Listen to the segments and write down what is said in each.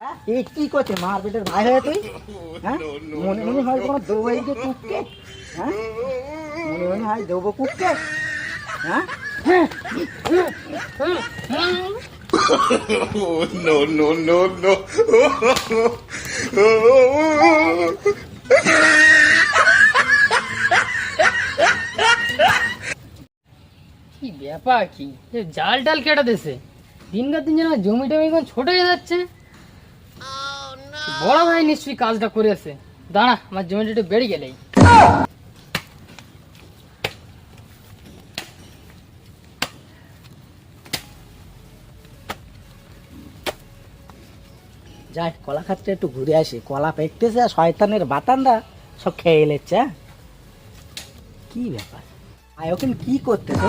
এই কি করছে মার পেটের ভাই হয়ে তুই? হ্যাঁ, মনে মনে হয় কোনো দৌড়াইকে কুককে? হ্যাঁ, মনে মনে হয় দেবো কুককে? হ্যাঁ, No, no, no, no. কি ব্যাপার কি জাল টাল কেটে দিছে দিনকার দিন যেন জমি টমি এখন ছোট হয়ে যাচ্ছে। বড় ভাই নিশ্চয়ই কাজটা করেছে। দাঁড়া আমার জমিটা একটু বেড়ে গেলেই। যাই কলা খাতটা একটু ঘুরে আসি, কলা পেকতেছে আর শয়তানের বাতানরা সব খেয়ে এলেছে। কি ব্যাপার আয়োকেন কি করতে তো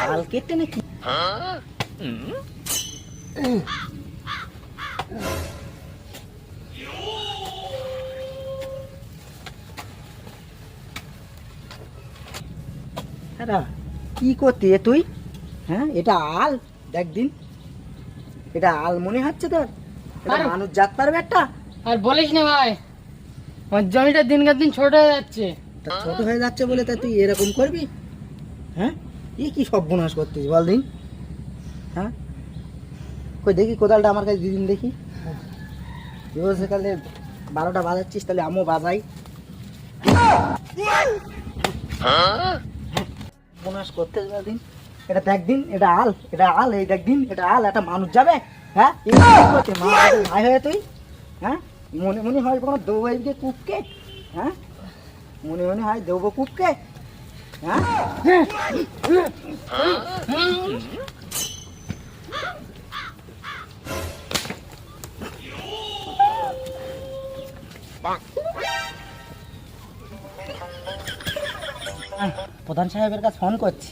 হাল কেটে নাকি? কি করতে তুই? হ্যাঁ, এটা আল দেখ দিন, এটা আল মনে হচ্ছে তোর? এটা আরে- মানুষ জাত পারবে একটা? আর বলিস না ভাই, আমার জমিটা দিনকার দিন ছোট হয়ে যাচ্ছে। তা ছোট হয়ে যাচ্ছে বলে তা তুই এরকম করবি? হ্যাঁ, কি সর্বনাশ করতিস বল দিন। হ্যাঁ, কই দেখি কোদালটা আমার কাছে দিদিন দেখি। সেকালে 12টা বাজাচ্ছিস, তাহলে আমিও বাজাই। সর্বনাশ করতেস বল দিন। এটা দেখ দিন, এটা আল, এটা আল, এই দেখ দিন, এটা আল, একটা মানুষ যাবে? হ্যাঁ, এই কি করতে মা পেটের ভাই হয়ে তুই? হ্যাঁ, মনে মনে হয় কোনো দৌড়াইকে কুককে? হ্যাঁ, মনে মনে হয় দেবো কুককে? হ্যাঁ, প্রধান সাহেবের কাছে ফোন করছি।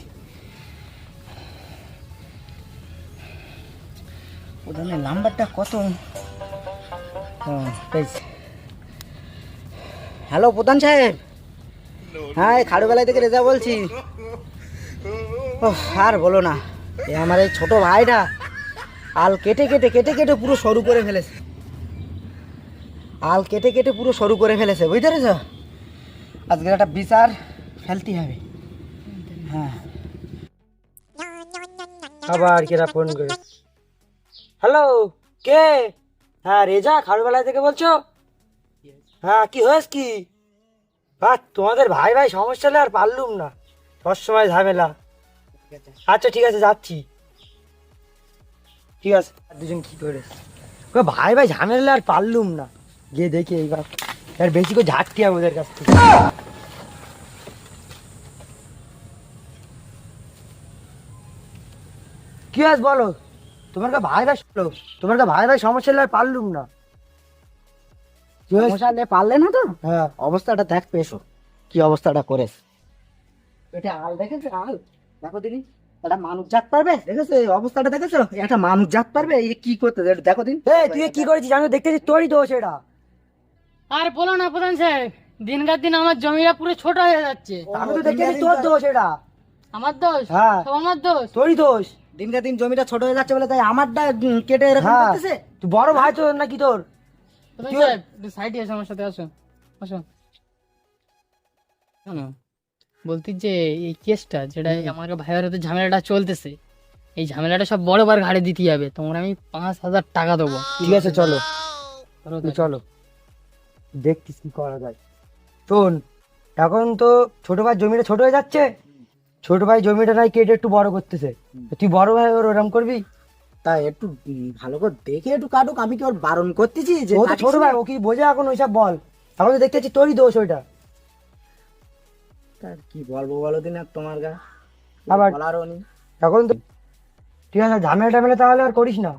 প্রধানের নাম্বারটা কত? হ্যালো প্রধান সাহেব, হ্যাঁ এই খাড়ুবেলা থেকে রেজা বলছি। ও আর বলো না, এ আমার এই ছোট ভাইটা আল কেটে কেটে কেটে কেটে পুরো সরু করে ফেলেছে। আল কেটে কেটে পুরো সরু করে ফেলেছে, বুঝতে পেরেছ? আজকে একটা বিচার ফেলতে হবে। হ্যাঁ, আবার কেরা ফোন করে? হ্যালো, কে? হ্যাঁ রেজা, খাড়ুবেলা থেকে বলছো? হ্যাঁ, কি হয়েছে কি? তোমাদের ভাই ভাই সমস্যা হলে আর পারলুম না, সবসময় ঝামেলা। আচ্ছা ঠিক আছে, যাচ্ছি। ঠিক আছে, আর দুজন কি করে ভাই ভাই ঝামেলা আর পারলুম না, গিয়ে দেখি এইবার আর বেশি করে ঝাড়তে হবে ওদের কাছ থেকে। কি আছে বলো? তোমার কা ভাই ভাই তোমার কা ভাই ভাই সমস্যা হলে আর পারলুম না। সমস্যা হলে পারলে না তো? হ্যাঁ, অবস্থাটা দেখ পেশো, কি অবস্থাটা করেছে। এটা আল দেখেছো? আল দেখো দিনি, একটা মানুষ জাত পারবে? দেখেছো এই অবস্থাটা? দেখেছো একটা মানুষ জাত পারবে? এই কি করতে দেখো দিন। তুই কি করেছিস আমি দেখতেছি, তোরই দোষ এটা। আর বলো না প্রধান সাহেব, দিনকার দিন আমার জমিটা পুরো ছোট হয়ে যাচ্ছে। আমি তো দেখতেছি তোর দোষ এটা। আমার দোষ? হ্যাঁ। সব আমার দোষ। তোরই দোষ, দিনকার দিন জমিটা ছোট হয়ে যাচ্ছে বলে তাই আমারটা কেটে এরকম করতেছে। তুই বড় ভাই তো নাকি তোর? প্রধান সাহেব একটু সাইডে এসো, আমার সাথে আসো, আসো। শোনো, বলতে যে এই কেসটা যেটা আমার ভাইয়ের হাতে ঝামেলাটা চলতেছে, এই ঝামেলাটা সব বড় বার ঘাড়ে দিতে হবে। তোমরা আমি 5,000 টাকা দেবো। ঠিক আছে চলো, করো তুই তাই। চলো, দেখতিস কি করা যায়। শোন, এখন তো ছোট ভাই জমিটা ছোট হয়ে যাচ্ছে, ছোট ভাই জমিটা নাই কেটে একটু বড় করতেছে, তুই বড় ভাই ওর ওরম করবি? তা একটু ভালো করে দেখে একটু কাটুক, আমি কি ওর বারণ করতেছি? যে ও তো ছোট ভাই, ও কি বোঝে এখন ওইসব? বল, এখন তো দেখতে পাচ্ছি তোরই দোষ ওইটা। তার কি বলবো বলো দিন, আর তোমার গা আবার বলারও নেই এখন তো। ঠিক আছে, ঝামেলা টামেলা তাহলে আর করিস না।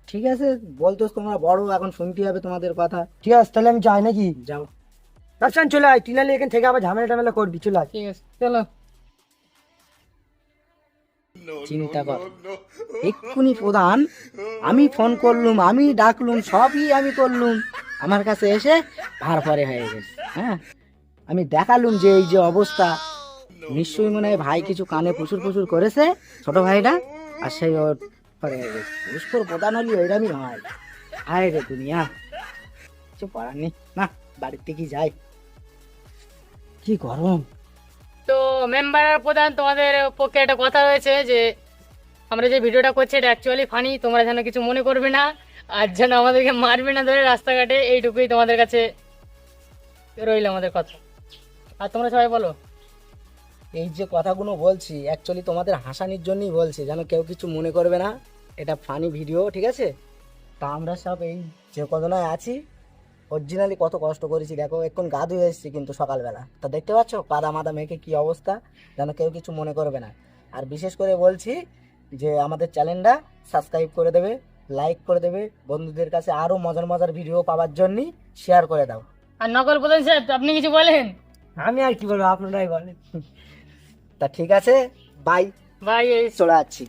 ঠিক আছে, বলতো তোমরা বড়, এখন শুনতে হবে তোমাদের কথা। ঠিক আছে, তাহলে আমি যাই নাকি? যাও, রাফসান চলে আয়, তুই নাহলে এখান থেকে আবার ঝামেলা টামেলা করবি। চলে আয়। ঠিক আছে, চলো। চিন্তা কর, এক্ষুনি প্রধান, আমি ফোন করলুম, আমি ডাকলুম, সবই আমি করলুম, আমার কাছে এসে ভার পরে হয়ে গেছে। হ্যাঁ, আমি দেখালুম যে এই যে অবস্থা, নিশ্চয়ই মনে হয় ভাই কিছু কানে প্রচুর প্রচুর করেছে ছোট ভাইটা, আর সেই ওর আরে পুষ্পর প্রধান হলি ওইরকমই হয়। হায় রে দুনিয়া, কিছু করার নেই, না বাড়িতে কি যাই, কি গরম। তো মেম্বার আর প্রধান, তোমাদের পক্ষে একটা কথা রয়েছে যে আমরা যে ভিডিওটা করছি এটা অ্যাকচুয়ালি ফানি, তোমরা যেন কিছু মনে করবে না, আর যেন আমাদেরকে মারবে না ধরে রাস্তাঘাটে, এইটুকুই তোমাদের কাছে রইল আমাদের কথা। আর তোমরা সবাই বলো। এই যে কথাগুলো বলছি অ্যাকচুয়ালি তোমাদের হাসানির জন্যই বলছি, যেন কেউ কিছু মনে করবে না, এটা ফানি ভিডিও, ঠিক আছে? তা আমরা সব এই যে কজনায় আছি অরিজিনালি কত কষ্ট করেছি দেখো, এখন গা ধুয়ে এসেছি কিন্তু সকালবেলা, তা দেখতে পাচ্ছ কাদা মাদা মেখে কি অবস্থা, যেন কেউ কিছু মনে করবে না। আর বিশেষ করে বলছি যে আমাদের চ্যানেলটা সাবস্ক্রাইব করে দেবে, লাইক করে দেবে, বন্ধুদের কাছে আরও মজার মজার ভিডিও পাওয়ার জন্যই শেয়ার করে দাও। আর নকল প্রধান সাহেব আপনি কিছু বলেন? আমি আর কি বলবো, আপনারাই বলেন। তা ঠিক আছে, বাই, ভাই এই চলে যাচ্ছি।